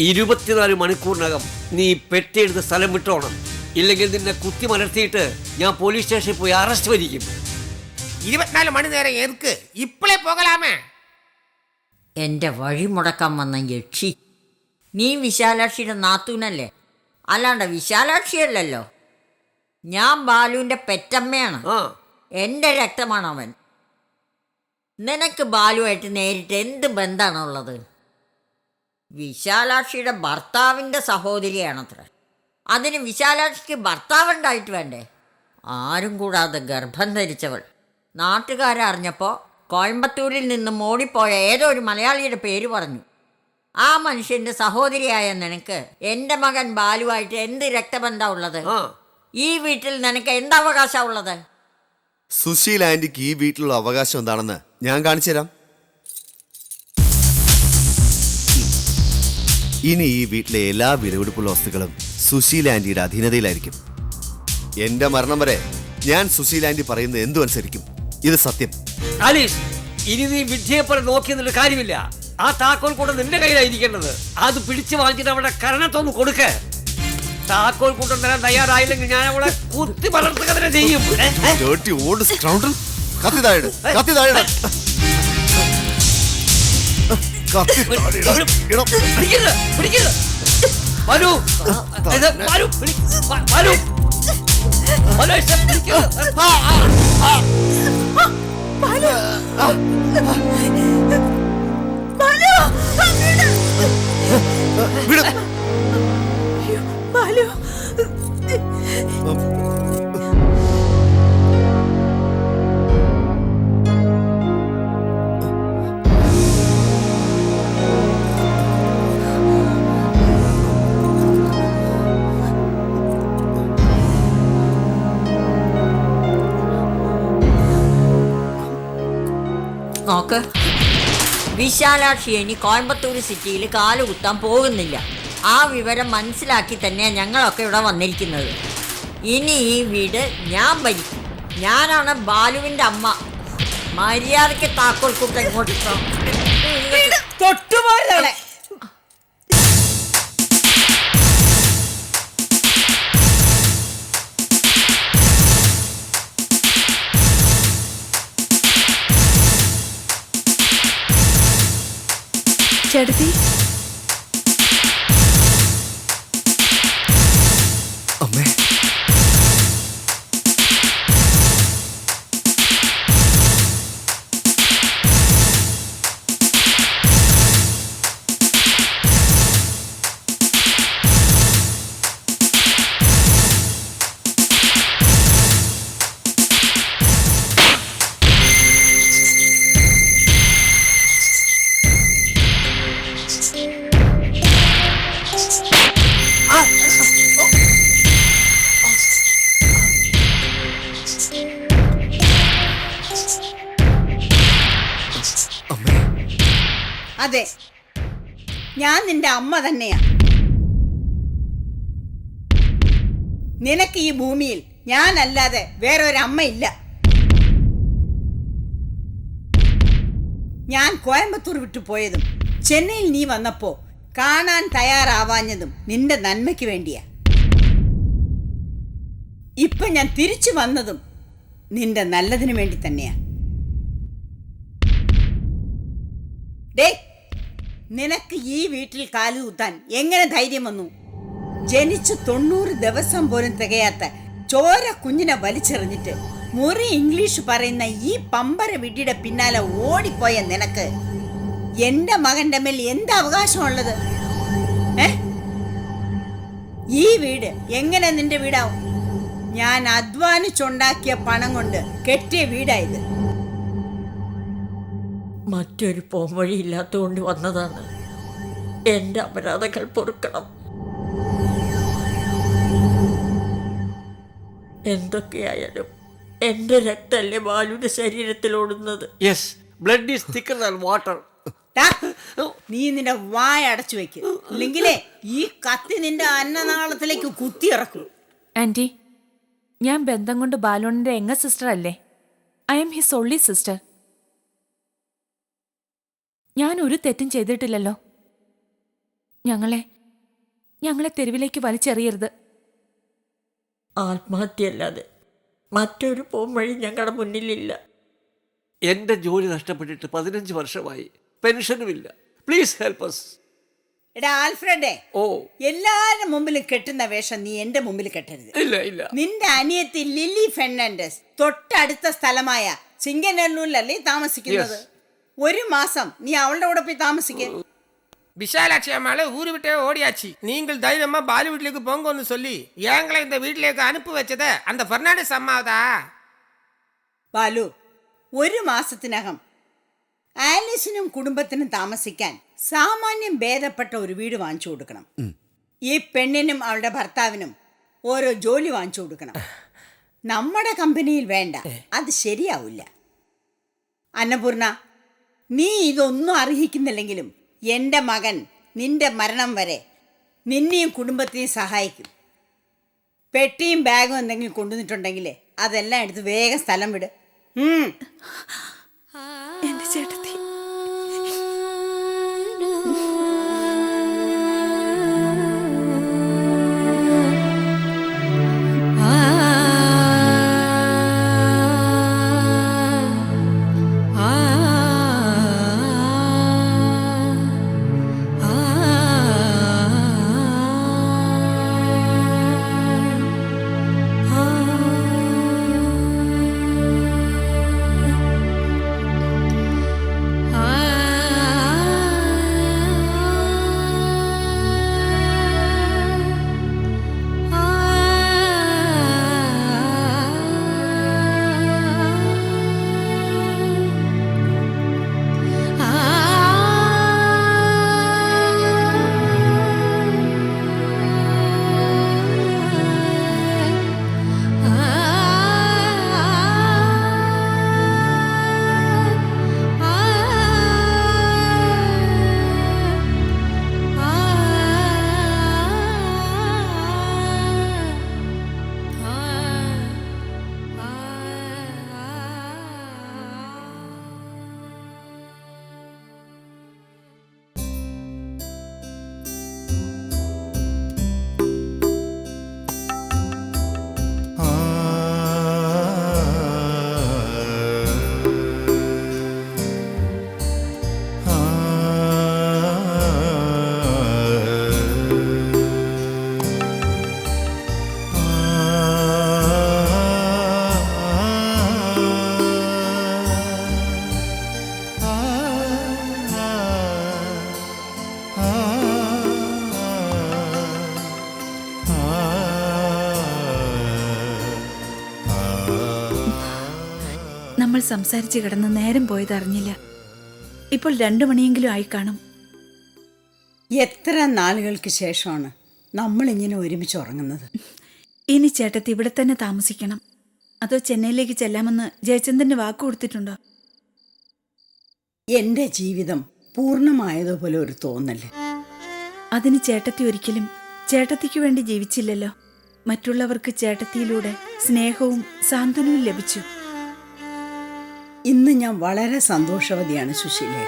24 മണിക്കൂറിനകം നീ പെട്ടിയെടുത്ത് സ്ഥലം വിട്ടോണം. ഇല്ലെങ്കിൽ നിന്നെ കുത്തി മലർത്തിയിട്ട് ഞാൻ പോലീസ് സ്റ്റേഷനിൽ പോയി അറസ്റ്റ് വരിക്കും. 24 മണി നേരം എതുക്ക്? ഇപ്പളേ പോകലാമേ. എൻ്റെ വഴി മുടക്കാൻ വന്ന യക്ഷി, നീ വിശാലാക്ഷിയുടെ നാത്തൂനല്ലേ, അല്ലാണ്ട് വിശാലാക്ഷിയല്ലല്ലോ. ഞാൻ ബാലുവിൻ്റെ പെറ്റമ്മയാണ്. എൻ്റെ രക്തമാണ് അവൻ. നിനക്ക് ബാലുവായിട്ട് നേരിട്ട് എന്ത് ബന്ധമാണുള്ളത്? വിശാലാക്ഷിയുടെ ഭർത്താവിൻ്റെ സഹോദരിയാണത്ര. അതിന് വിശാലാക്ഷിക്ക് ഭർത്താവുണ്ടായിട്ട് വേണ്ടേ? ആരും കൂടാതെ ഗർഭം ധരിച്ചവൾ. നാട്ടുകാരറിഞ്ഞപ്പോൾ കോയമ്പത്തൂരിൽ നിന്നും ഓടിപ്പോയ ഏതോ ഒരു മലയാളിയുടെ പേര് പറഞ്ഞു. ആ മനുഷ്യൻ്റെ സഹോദരിയായ നിനക്ക് എൻ്റെ മകൻ ബാലുവായിട്ട് എന്ത് രക്തബന്ധമാണ് ഉള്ളത്? ഈ വീട്ടിൽ നിനക്ക് എന്ത് അവകാശമാണ് ഉള്ളത്? സുശീല ആന്റിക്ക് ഈ വീട്ടിലുള്ള അവകാശം എന്താണെന്ന് ഞാൻ കാണിച്ചു തരാം. ഇനി ഈ വീട്ടിലെ എല്ലാ വിലപിടിപ്പുള്ള വസ്തുക്കളും സുശീല ആന്റിയുടെ അധീനതയിലായിരിക്കും. എന്റെ മരണം വരെ ഞാൻ സുശീല ആന്റി പറയുന്നത് എന്തും അനുസരിക്കും. ഇത് സത്യം. ആലീസ്, ഇനി നീ വിദ്യയെ പോലെ നോക്കി നിന്നിട്ട് കാര്യമില്ല. ആ താക്കോൽ കൂടെ നിന്റെ കയ്യിലായിരിക്കേണ്ടത്. അത് പിടിച്ചു വാങ്ങിച്ചിട്ട് അവിടെ കരണത്തൊന്ന് കൊടുക്ക. താക്കോൽ കൂട്ടം തരാൻ തയ്യാറായില്ലെങ്കിൽ ഞാൻ അവളെ കുത്തി വളർത്തുക തന്നെ ചെയ്യും. നോക്ക്, വിശാലാക്ഷി ഇനി കോയമ്പത്തൂർ സിറ്റിയിൽ കാലുകുത്താൻ പോകുന്നില്ല. ആ വിവരം മനസ്സിലാക്കി തന്നെയാണ് ഞങ്ങളൊക്കെ ഇവിടെ വന്നിരിക്കുന്നത്. ഇനി ഈ വീട് ഞാൻ ഭരിക്കും. ഞാനാണ് ബാലുവിൻ്റെ അമ്മ. മര്യാദയ്ക്ക് താക്കോൽ കൂട്ടം ഇങ്ങോട്ട് തൊട്ടുപോയതോടെ ചേട്ടത്തി, അമ്മേ, അതെ, ഞാൻ നിന്റെ അമ്മ തന്നെയാ. നിനക്ക് ഈ ഭൂമിയിൽ ഞാനല്ലാതെ വേറെ ഒരമ്മയില്ല. ഞാൻ കോയമ്പത്തൂർ വിട്ടു പോയതും ചെന്നൈയിൽ നീ വന്നപ്പോ കാണാൻ തയ്യാറാവാഞ്ഞതും നിന്റെ നന്മയ്ക്ക് വേണ്ടിയാ. ഇപ്പൊ ഞാൻ തിരിച്ചു വന്നതും നിന്റെ നല്ലതിനു വേണ്ടി തന്നെയാ. ഡേ, നിനക്ക് ഈ വീട്ടിൽ കാലുകുത്താൻ എങ്ങനെ ധൈര്യം വന്നു? ജനിച്ച് 90 ദിവസം പോലും തികയാത്ത ചോര കുഞ്ഞിനെ വലിച്ചെറിഞ്ഞിട്ട് മുറി ഇംഗ്ലീഷ് പറയുന്ന ഈ പമ്പര വിഡിയുടെ പിന്നാലെ ഓടിപ്പോയ നിനക്ക് എന്റെ മകന്റെ മേൽ എന്ത് അവകാശമുള്ളത്? ഈ വീട് എങ്ങനെ നിന്റെ വീടാവും? ഞാൻ അധ്വാനിച്ചുണ്ടാക്കിയ പണം കൊണ്ട് കെട്ടിയ വീടായത്. മറ്റൊരു പോംവഴിയില്ലാത്തതുകൊണ്ട് വന്നതാണ്. എൻ്റെ അപരാധങ്ങൾ പൊറുക്കണം. എന്തൊക്കെയായാലും എൻ്റെ രക്തമല്ലേ ബാലുവിന്റെ ശരീരത്തിൽ ഓടുന്നത്. Yes, blood is thicker than water. നീ നിന്റെ വായ അടച്ചു വെക്ക്, ഇല്ലെങ്കിലേ ഈ കത്തി നിന്റെ അന്നനാളത്തിലേക്ക് കുത്തിയിറക്കും. ആന്റി, ഞാൻ ബന്ധം കൊണ്ട് ബാലുവിന്റെ എങ്ങ സിസ്റ്റർ അല്ലേ? I M his only sister. ഞാൻ ഒരു തെറ്റും ചെയ്തിട്ടില്ലല്ലോ. ഞങ്ങളെ തെരുവിലേക്ക് വലിച്ചെറിയരുത്. ആത്മഹത്യയല്ലാതെ മറ്റൊരു പോംവഴി ഞങ്ങളുടെ മുന്നിലില്ല. എന്റെ ജോലി നഷ്ടപ്പെട്ടിട്ട് 15 വർഷമായി. പെൻഷനുമില്ല. Please help us. എടാ ആൽഫ്രഡേ, ഓ എല്ലാരുടെ മുമ്പിലും കെട്ടുന്ന വേഷം നീ എന്റെ മുമ്പിൽ കെട്ടരുത്. ഇല്ല. നിന്റെ അനിയത്തി ലില്ലി ഫെർണാണ്ടസ് തൊട്ടടുത്ത സ്ഥലമായ ചിങ്കനല്ലൂരിലല്ലേ താമസിക്കുന്നത്? ഒരു മാസം നീ അവളുടെ കൂടെ പോയി താമസിക്കേ. விஷாலாட்சி அம்மாளை ஊரு விட்டே ஓடியாச்சு. நீங்கள் தைரியமா பாலு வீட்டுக்கு போங்கன்னு சொல்லி எங்களை இந்த வீட்டிലേക്ക് அனுப்பி வச்சத அந்த பெர்னாண்டஸ் அம்மாவதா? ബാലു, ഒരു മാസത്തിനകം ആലിസിനും കുടുംബത്തിനും താമസിക്കാൻ സാമാന്യം ഭേദപ്പെട്ട ഒരു വീട് വാങ്ങിച്ചു കൊടുക്കണം. ഈ പെണ്ണിനും അവളുടെ ഭർത്താവിനും ഓരോ ജോലി വാങ്ങിച്ചു കൊടുക്കണം. നമ്മുടെ കമ്പനിയിൽ വേണ്ട, അത് ശരിയാവില്ല. അന്നപൂർണ, നീ ഇതൊന്നും അർഹിക്കുന്നില്ലെങ്കിലും എൻ്റെ മകൻ നിന്റെ മരണം വരെ നിന്നെയും കുടുംബത്തെയും സഹായിക്കും. പെട്ടിയും ബാഗും എന്തെങ്കിലും കൊണ്ടുവന്നിട്ടുണ്ടെങ്കിൽ അതെല്ലാം എടുത്ത് വേഗം സ്ഥലം വിട്. എന്റെ ചേട്ടത്തി, നമ്മൾ സംസാരിച്ച് കിടന്ന് നേരം പോയത് അറിഞ്ഞില്ല. ഇപ്പോൾ 2 മണിയെങ്കിലും ആയി കാണും. എത്ര നാളുകൾക്ക് ശേഷമാണ് നമ്മളിങ്ങനെ ഒരുമിച്ച് ഉറങ്ങുന്നത്. ഇനി ചേട്ടത്തി ഇവിടെ തന്നെ താമസിക്കണം, അതോ ചെന്നൈയിലേക്ക് ചെല്ലാമെന്ന് ജയചന്ദ്രന് വാക്ക് കൊടുത്തിട്ടുണ്ടോ? എൻ്റെ ജീവിതം പൂർണ്ണമായതുപോലെ ഒരു തോന്നല്. അതിന് ചേട്ടത്തി ഒരിക്കലും ചേട്ടത്തിക്ക് വേണ്ടി ജീവിച്ചില്ലല്ലോ. മറ്റുള്ളവർക്ക് ചേട്ടത്തിയിലൂടെ സ്നേഹവും സാന്ത്വനവും ലഭിച്ചു. ഇന്ന് ഞാൻ വളരെ സന്തോഷവതിയാണ് സുശീലേ.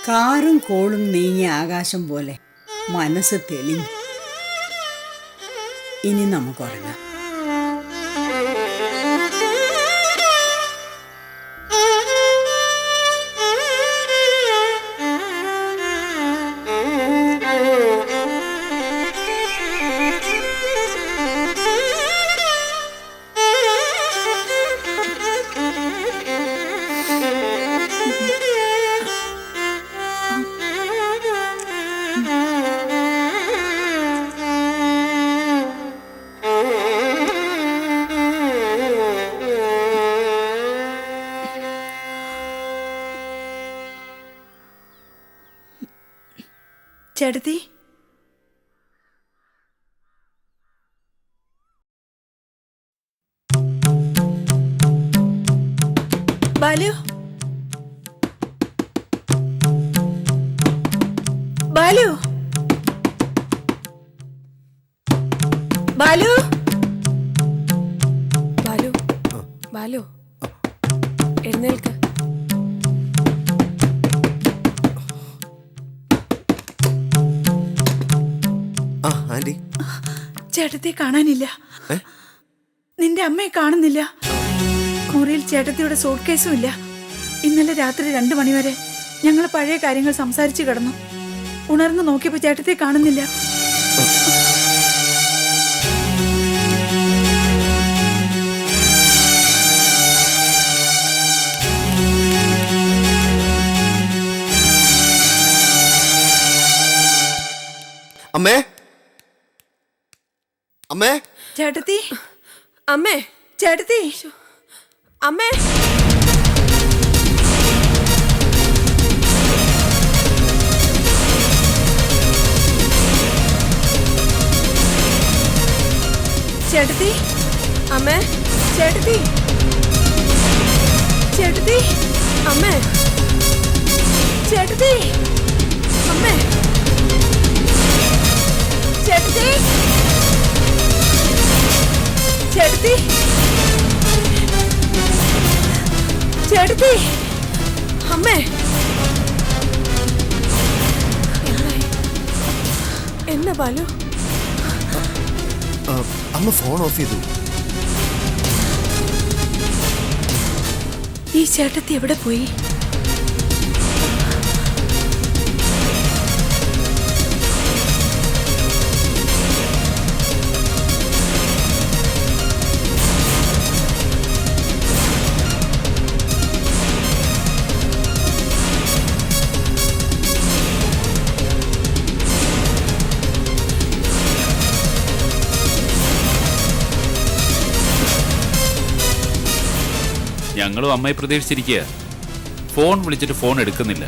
കാറും കോളും നീങ്ങിയ ആകാശം പോലെ മനസ്സ് തെളിഞ്ഞു. ഇനി നമുക്കുറങ്ങാം. ചേട്ടത്തി, ബാലു, ബാലു, ബാലു, ബാലു, ബാലു, എഴുന്നേൽക്ക്. ആന്റി ചേട്ടത്തെ കാണാനില്ല. ഏ? നിന്റെ അമ്മയെ കാണുന്നില്ല. മുറിയിൽ ചേട്ടത്തിയുടെ സൂട്ട് കേസും ഇല്ല. ഇന്നലെ രാത്രി 2 മണിവരെ ഞങ്ങൾ പഴയ കാര്യങ്ങൾ സംസാരിച്ചു കിടന്നു. ഉണർന്നു നോക്കിയപ്പോ ചേട്ടത്തെ കാണുന്നില്ല. അമ്മേ അമ്മേ ചേട്ടത്തി, അമ്മേ, ചേട്ടത്തി, അമ്മേ, ചേട്ടത്തി, അമ്മേ, ചേട്ടത്തി, ചേട്ടത്തി, അമ്മേ, ചേട്ടത്തി, അമ്മേ, ചേട്ടത്തി, ചേട്ടത്തി, ചേട്ടത്തി, അമ്മേ. എന്നാ ബാലു? അമ്മ ഫോൺ ഓഫ് ചെയ്തു. ഈ ചേട്ടത്തി എവിടെ പോയി? ഞങ്ങളും അമ്മയെ പ്രതീക്ഷിച്ചിരിക്കുക. ഫോൺ വിളിച്ചിട്ട് ഫോൺ എടുക്കുന്നില്ല.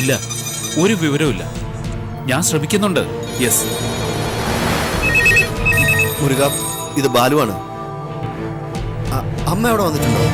ഇല്ല, ഒരു വിവരവുമില്ല. ഞാൻ ശ്രമിക്കുന്നുണ്ട്. യെസ്. മുരുക, ഇത് ബാലുവാണ്. അമ്മ അവിടെ വന്നിട്ടുണ്ടോ?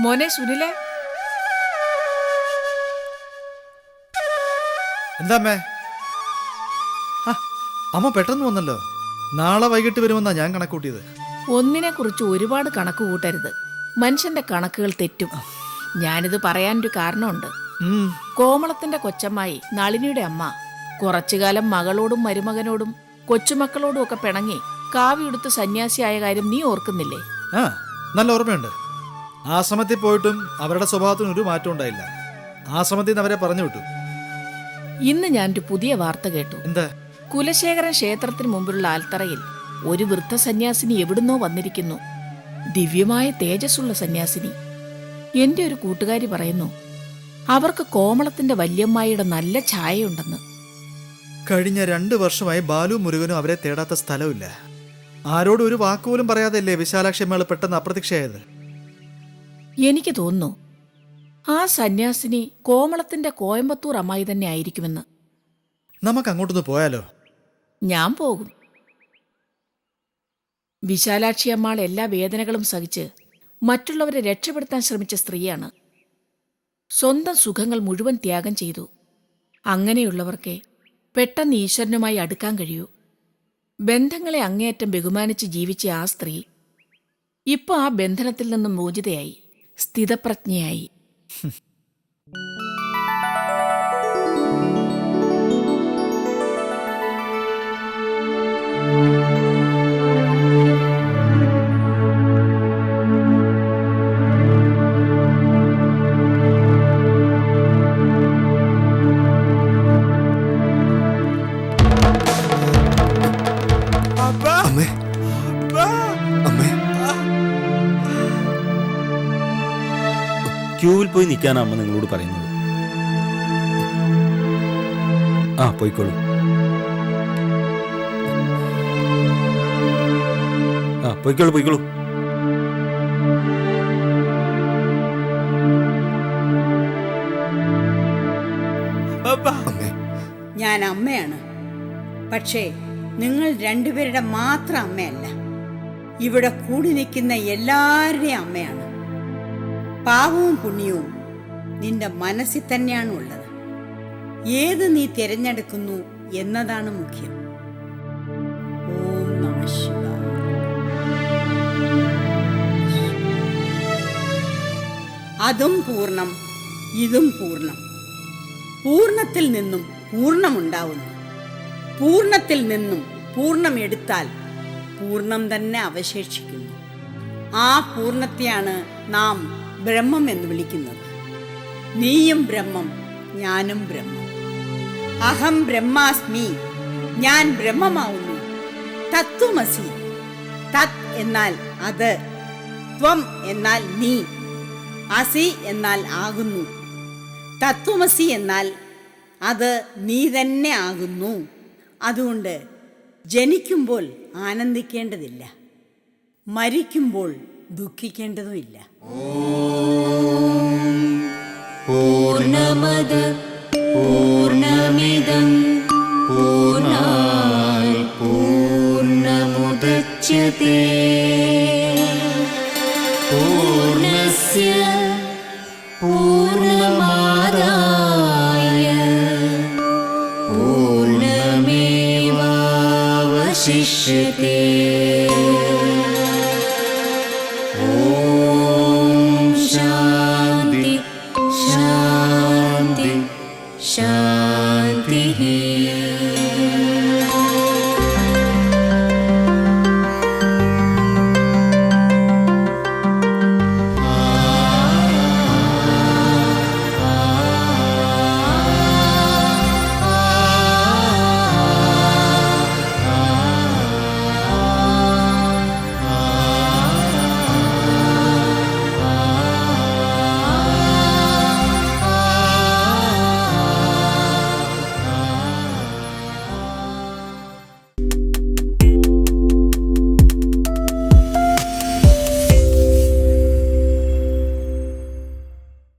മോനെ സുനിലെ, എന്താ അമ്മേ? അമ്മ പെട്ടെന്ന് വന്നല്ലോ. നാളെ വൈകിട്ട് വരുമെന്നാ ഞാൻ കണക്കൂട്ടിയത്. ഒന്നിനെ കുറിച്ച് ഒരുപാട് കണക്ക് കൂട്ടരുത്. മനുഷ്യന്റെ കണക്കുകൾ തെറ്റും. ഞാനിത് പറയാനൊരു കാരണമുണ്ട്. കോമളത്തിന്റെ കൊച്ചമ്മായി നളിനിയുടെ അമ്മ കുറച്ചുകാലം മകളോടും മരുമകനോടും കൊച്ചുമക്കളോടും ഒക്കെ പിണങ്ങി കാവിയെടുത്ത് സന്യാസിയായ കാര്യം നീ ഓർക്കുന്നില്ലേ? നല്ല ഓർമ്മയുണ്ട്. ആശ്രമത്തിൽ പോയിട്ടും അവരുടെ സ്വഭാവത്തിന് ഒരു മാറ്റം ഉണ്ടായില്ല. ആശ്രമത്തിൽ നിന്ന് അവരെ പറഞ്ഞു വിട്ടു. ഇന്ന് ഞാനൊരു പുതിയ വാർത്ത കേട്ടു. എന്താ? കുലശേഖരൻ ക്ഷേത്രത്തിന് മുമ്പിലുള്ള ആൽത്തറയിൽ ഒരു വൃദ്ധ സന്യാസിനി എവിടുന്നോ വന്നിരിക്കുന്നു. ദിവ്യമായ തേജസ്സുള്ള സന്യാസിനി. എന്റെ ഒരു കൂട്ടുകാരി പറയുന്നു അവർക്ക് കോമളത്തിന്റെ വല്യമ്മായിയുടെ നല്ല ഛായയുണ്ടെന്ന്. കഴിഞ്ഞ 2 വർഷമായി ബാലു മുരുകനും അവരെ തേടാത്ത സ്ഥലമില്ല. ആരോടും ഒരു വാക്കുപോലും പറയാതെയല്ലേ വിശാലാക്ഷമ്മകൾ പെട്ടെന്ന് അപ്രത്യക്ഷയായത്. എനിക്ക് തോന്നുന്നു ആ സന്യാസിനി കോമളത്തിന്റെ കോയമ്പത്തൂർ അമ്മായി തന്നെ ആയിരിക്കുമെന്ന്. നമുക്ക് അങ്ങോട്ടൊന്ന് പോയാലോ? ഞാൻ പോകും. വിശാലാക്ഷി അമ്മാൾ എല്ലാ വേദനകളും സഹിച്ച് മറ്റുള്ളവരെ രക്ഷപ്പെടുത്താൻ ശ്രമിച്ച സ്ത്രീയാണ്. സ്വന്തം സുഖങ്ങൾ മുഴുവൻ ത്യാഗം ചെയ്തു. അങ്ങനെയുള്ളവർക്കേ പെട്ടെന്ന് ഈശ്വരനുമായി അടുക്കാൻ കഴിയൂ. ബന്ധങ്ങളെ അങ്ങേയറ്റം ബഹുമാനിച്ച് ജീവിച്ച ആ സ്ത്രീ ഇപ്പോൾ ആ ബന്ധനത്തിൽ നിന്നും മോചിതയായി, സ്ഥിതപ്രജ്ഞയായി. അമ്മേ അമ്മേ ക്യൂവിൽ പോയി നിൽക്കാനാ അമ്മ നിങ്ങളോട് പറയുന്നത്. ആ പോയിക്കോളൂ. ആ പോയിക്കോളൂ പോയിക്കോളൂ. അമ്മേ ഞാൻ അമ്മയാണ്, പക്ഷേ നിങ്ങൾ രണ്ടുപേരുടെ മാത്രം അമ്മയല്ല, ഇവിടെ കൂടി നിൽക്കുന്ന എല്ലാവരുടെയും അമ്മയാണ്. പാവവും പുണ്യവും നിന്റെ മനസ്സിൽ തന്നെയാണ് ഉള്ളത്. ഏത് നീ തിരഞ്ഞെടുക്കുന്നു എന്നതാണ് മുഖ്യം. ഓം നമഃ ശിവായ. അതും പൂർണ്ണം, ഇതും പൂർണ്ണം. പൂർണ്ണത്തിൽ നിന്നും പൂർണ്ണമുണ്ടാവുന്നു. പൂർണ്ണത്തിൽ നിന്നും പൂർണ്ണം എടുത്താൽ പൂർണ്ണം തന്നെ അവശേഷിക്കുന്നു. ആ പൂർണ്ണത്തെയാണ് നാം ബ്രഹ്മം എന്ന് വിളിക്കുന്നത്. നീയും ബ്രഹ്മം, ഞാനും ബ്രഹ്മം. അഹം ബ്രഹ്മാസ്മി, ഞാൻ ബ്രഹ്മമാവുന്നു. തത്വമസി, തത് എന്നാൽ അത്, ത്വം എന്നാൽ നീ, അസി എന്നാൽ ആകുന്നു. തത്വമസി എന്നാൽ അത് നീ തന്നെ ആകുന്നു. അതുകൊണ്ട് ജനിക്കുമ്പോൾ ആനന്ദിക്കേണ്ടതില്ല, മരിക്കുമ്പോൾ ദുഃഖിക്കേണ്ടതുമില്ല. പൂർണ്ണമദ പൂർണ്ണമിദം പൂർണ്ണാത് പൂർണ്ണമുദച്യതേ പൂർണ്ണസ്യ പൂർണ്ണമാദായ പൂർണ്ണമേവാവശിഷ്യതേ.